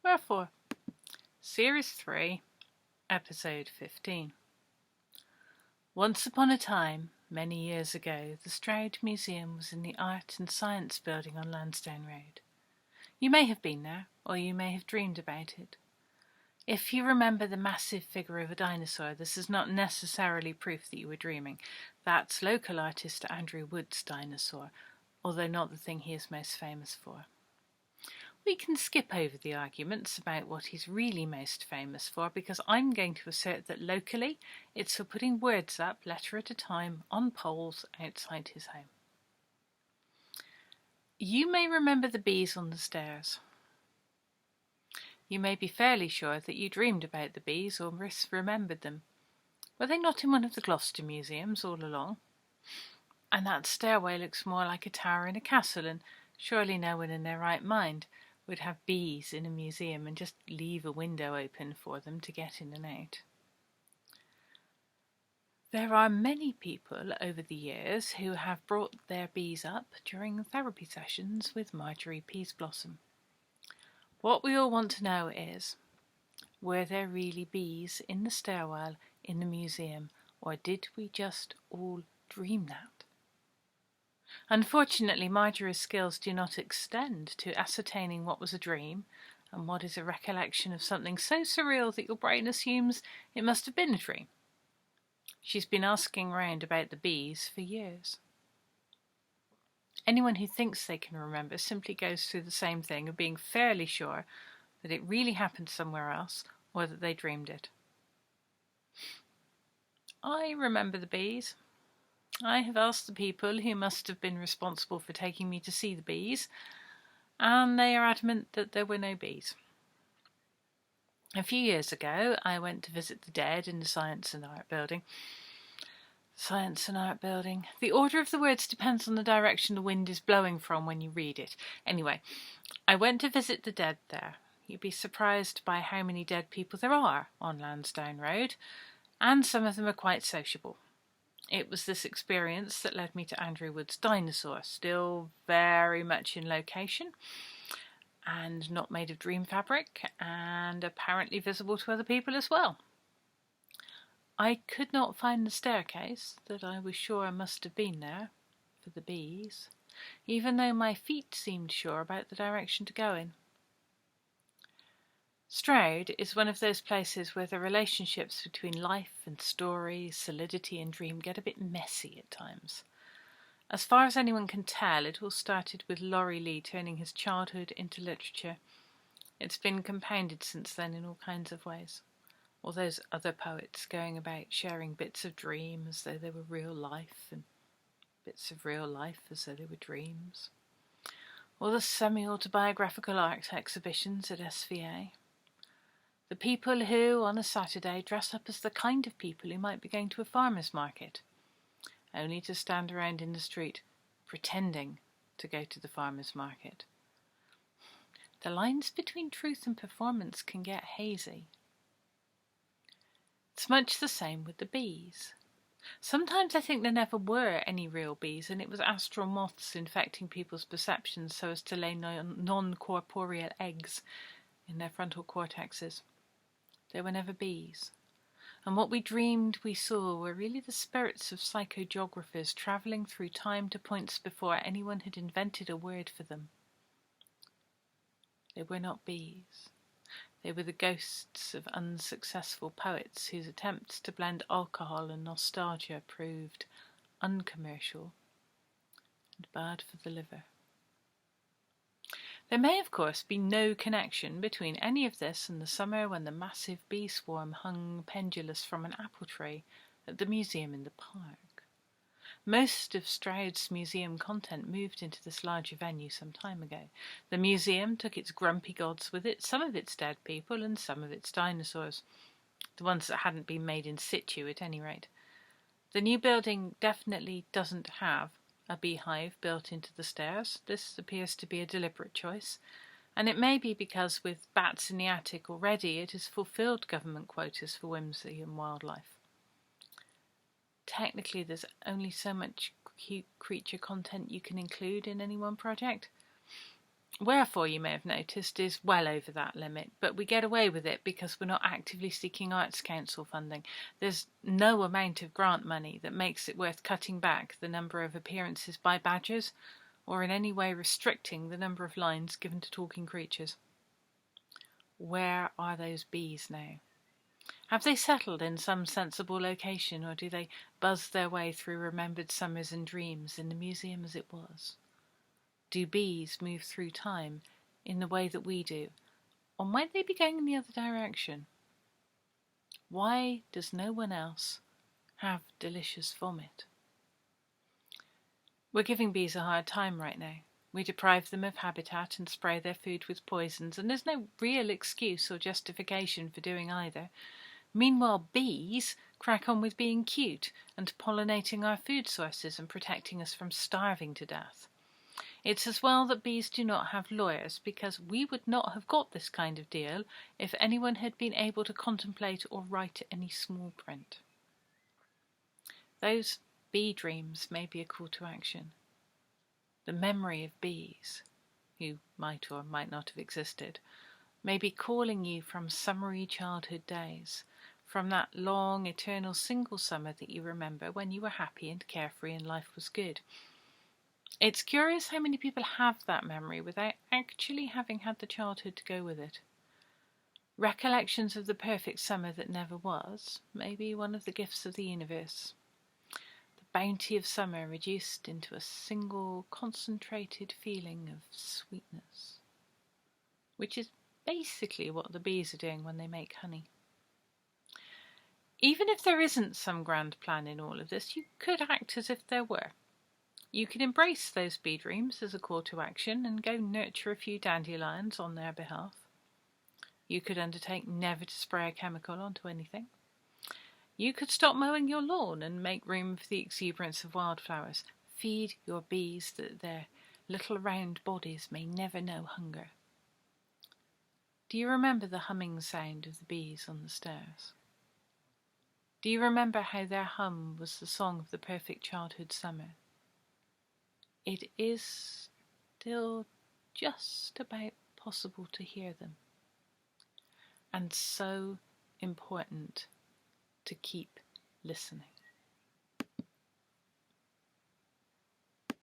Wherefore, Series 3, Episode 15. Once upon a time, many years ago, the Stroud Museum was in the Art and Science Building on Lansdowne Road. You may have been there, or you may have dreamed about it. If you remember the massive figure of a dinosaur, this is not necessarily proof that you were dreaming. That's local artist Andrew Wood's dinosaur, although not the thing he is most famous for. We can skip over the arguments about what he's really most famous for, because I'm going to assert that locally it's for putting words up, letter at a time, on poles outside his home. You may remember the bees on the stairs. You may be fairly sure that you dreamed about the bees or misremembered them. Were they not in one of the Gloucester museums all along? And that stairway looks more like a tower in a castle, and surely no one in their right mind would have bees in a museum and just leave a window open for them to get in and out. There are many people over the years who have brought their bees up during therapy sessions with Marjorie Peaseblossom. What we all want to know is, were there really bees in the stairwell in the museum, or did we just all dream that? Unfortunately, Marjorie's skills do not extend to ascertaining what was a dream and what is a recollection of something so surreal that your brain assumes it must have been a dream. She's been asking round about the bees for years. Anyone who thinks they can remember simply goes through the same thing of being fairly sure that it really happened somewhere else or that they dreamed it. I remember the bees. I have asked the people who must have been responsible for taking me to see the bees, and they are adamant that there were no bees. A few years ago, I went to visit the dead in the Science and Art Building. Science and Art Building. The order of the words depends on the direction the wind is blowing from when you read it. Anyway, I went to visit the dead there. You'd be surprised by how many dead people there are on Lansdowne Road, and some of them are quite sociable. It was this experience that led me to Andrew Wood's dinosaur, still very much in location and not made of dream fabric and apparently visible to other people as well. I could not find the staircase that I was sure must have been there for the bees, even though my feet seemed sure about the direction to go in. Stroud is one of those places where the relationships between life and story, solidity and dream get a bit messy at times. As far as anyone can tell, it all started with Laurie Lee turning his childhood into literature. It's been compounded since then in all kinds of ways. All those other poets going about sharing bits of dream as though they were real life, and bits of real life as though they were dreams. All the semi-autobiographical art exhibitions at SVA. The people who, on a Saturday, dress up as the kind of people who might be going to a farmer's market, only to stand around in the street pretending to go to the farmer's market. The lines between truth and performance can get hazy. It's much the same with the bees. Sometimes I think there never were any real bees, and it was astral moths infecting people's perceptions so as to lay non-corporeal eggs in their frontal cortexes. There were never bees, and what we dreamed we saw were really the spirits of psychogeographers travelling through time to points before anyone had invented a word for them. They were not bees. They were the ghosts of unsuccessful poets whose attempts to blend alcohol and nostalgia proved uncommercial and bad for the liver. There may, of course, be no connection between any of this and the summer when the massive bee swarm hung pendulous from an apple tree at the museum in the park. Most of Stroud's museum content moved into this larger venue some time ago. The museum took its grumpy gods with it, some of its dead people and some of its dinosaurs. The ones that hadn't been made in situ, at any rate. The new building definitely doesn't have a beehive built into the stairs. This appears to be a deliberate choice, and it may be because with bats in the attic already it has fulfilled government quotas for whimsy and wildlife. Technically, there's only so much cute creature content you can include in any one project. Wherefore, you may have noticed, is well over that limit, but we get away with it because we're not actively seeking Arts Council funding. There's no amount of grant money that makes it worth cutting back the number of appearances by badgers, or in any way restricting the number of lines given to talking creatures. Where are those bees now? Have they settled in some sensible location, or do they buzz their way through remembered summers and dreams in the museum as it was? Do bees move through time in the way that we do, or might they be going in the other direction? Why does no one else have delicious vomit? We're giving bees a hard time right now. We deprive them of habitat and spray their food with poisons, and there's no real excuse or justification for doing either. Meanwhile, bees crack on with being cute and pollinating our food sources and protecting us from starving to death. It's as well that bees do not have lawyers, because we would not have got this kind of deal if anyone had been able to contemplate or write any small print. Those bee dreams may be a call to action. The memory of bees, who might or might not have existed, may be calling you from summery childhood days, from that long, eternal single summer that you remember when you were happy and carefree and life was good. It's curious how many people have that memory without actually having had the childhood to go with it. Recollections of the perfect summer that never was may be one of the gifts of the universe. The bounty of summer reduced into a single concentrated feeling of sweetness, which is basically what the bees are doing when they make honey. Even if there isn't some grand plan in all of this, you could act as if there were. You could embrace those bee dreams as a call to action and go nurture a few dandelions on their behalf. You could undertake never to spray a chemical onto anything. You could stop mowing your lawn and make room for the exuberance of wildflowers. Feed your bees that their little round bodies may never know hunger. Do you remember the humming sound of the bees on the stairs? Do you remember how their hum was the song of the perfect childhood summer? It is still just about possible to hear them, and so important to keep listening.